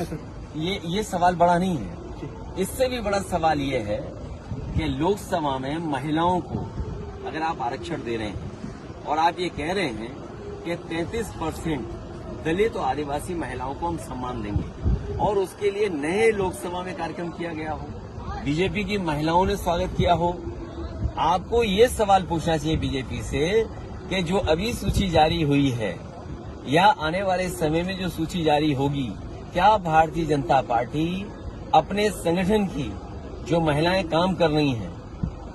ये सवाल बड़ा नहीं है। इससे भी बड़ा सवाल ये है कि लोकसभा में महिलाओं को अगर आप आरक्षण दे रहे हैं और आप ये कह रहे हैं कि 33% दलित और आदिवासी महिलाओं को हम सम्मान देंगे और उसके लिए नए लोकसभा में कार्यक्रम किया गया हो, बीजेपी की महिलाओं ने स्वागत किया हो, आपको ये सवाल पूछना चाहिए बीजेपी से कि जो अभी सूची जारी हुई है या आने वाले समय में जो सूची जारी होगी, क्या भारतीय जनता पार्टी अपने संगठन की जो महिलाएं काम कर रही हैं,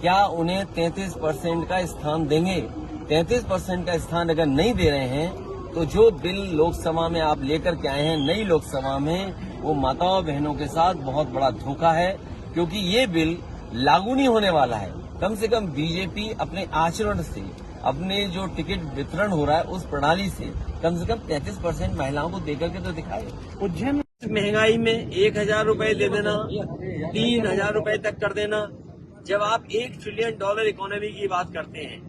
क्या उन्हें 33% का स्थान देंगे? 33% का स्थान अगर नहीं दे रहे हैं तो जो बिल लोकसभा में आप लेकर के आए हैं नई लोकसभा में, वो माताओं बहनों के साथ बहुत बड़ा धोखा है, क्योंकि ये बिल लागू नहीं होने वाला है। कम से कम बीजेपी अपने आचरण से, अपने जो टिकट वितरण हो रहा है उस प्रणाली से कम 33% महिलाओं को देकर के तो दिखाए। उज्जैन महंगाई में 1,000 रुपए दे देना, 3,000 रुपए तक कर देना। जब आप $1 ट्रिलियन इकोनॉमी की बात करते हैं,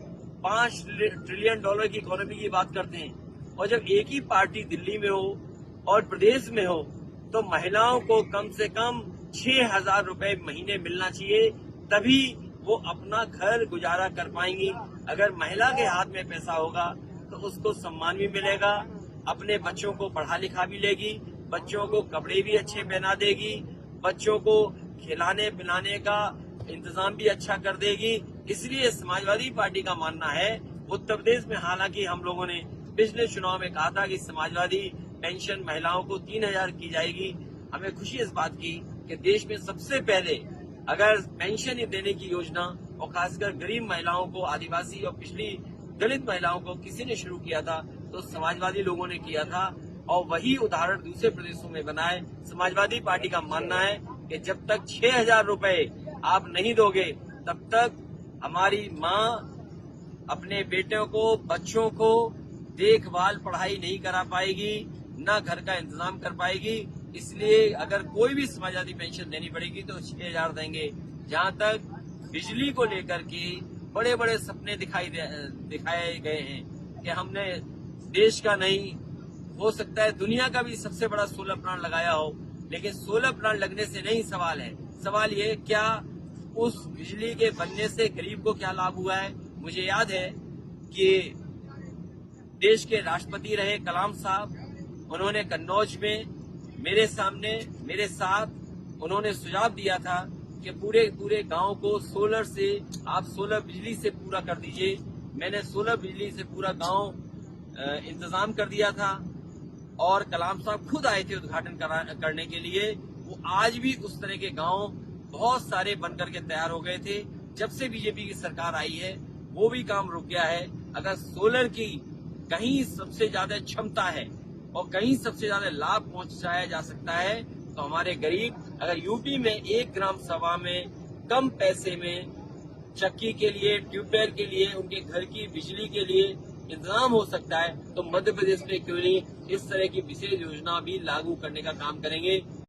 $5 ट्रिलियन की इकोनॉमी की बात करते हैं, और जब एक ही पार्टी दिल्ली में हो और प्रदेश में हो, तो महिलाओं को कम से कम 6,000 रुपए महीने मिलना चाहिए, तभी वो अपना घर गुजारा कर पाएंगी। अगर महिला के हाथ में पैसा होगा तो उसको सम्मान भी मिलेगा, अपने बच्चों को पढ़ा लिखा भी लेगी, बच्चों को कपड़े भी अच्छे पहना देगी, बच्चों को खिलाने पिलाने का इंतजाम भी अच्छा कर देगी। इसलिए समाजवादी पार्टी का मानना है, उत्तर प्रदेश में हालांकि हम लोगों ने पिछले चुनाव में कहा था कि समाजवादी पेंशन महिलाओं को 3,000 की जाएगी। हमें खुशी इस बात की कि देश में सबसे पहले अगर पेंशन देने की योजना, और खासकर गरीब महिलाओं को, आदिवासी और पिछड़ी दलित महिलाओं को किसी ने शुरू किया था तो समाजवादी लोगों ने किया था, और वही उदाहरण दूसरे प्रदेशों में बनाए। समाजवादी पार्टी का मानना है कि जब तक 6,000 रुपए आप नहीं दोगे तब तक हमारी माँ अपने बेटों को, बच्चों को देखभाल पढ़ाई नहीं करा पाएगी, न घर का इंतजाम कर पाएगी। इसलिए अगर कोई भी समाजवादी पेंशन देनी पड़ेगी तो 6,000 देंगे। जहां तक बिजली को लेकर के बड़े बड़े सपने दिखाए गए हैं कि हमने देश का नहीं, हो सकता है दुनिया का भी सबसे बड़ा सोलर प्लांट लगाया हो, लेकिन सोलर प्लांट लगने से नहीं सवाल है। सवाल ये, क्या उस बिजली के बनने से गरीब को क्या लाभ हुआ है? मुझे याद है कि देश के राष्ट्रपति रहे कलाम साहब, उन्होंने कन्नौज में मेरे साथ उन्होंने सुझाव दिया था कि पूरे गांव को सोलर से, आप सोलर बिजली से पूरा कर दीजिए। मैंने सोलर बिजली से पूरा गांव इंतजाम कर दिया था और कलाम साहब खुद आए थे उद्घाटन करने के लिए। वो आज भी उस तरह के गांव बहुत सारे बनकर के तैयार हो गए थे। जब से बीजेपी की सरकार आई है वो भी काम रुक गया है। अगर सोलर की कहीं सबसे ज्यादा क्षमता है और कहीं सबसे ज्यादा लाभ पहुंचाया जा सकता है तो हमारे गरीब, अगर यूपी में 1 ग्राम सभा में कम पैसे में चक्की के लिए, ट्यूबवेल के लिए, उनके घर की बिजली के लिए इंतजाम हो सकता है, तो मध्य प्रदेश में क्यों नहीं इस तरह की विशेष योजना भी लागू करने का काम करेंगे।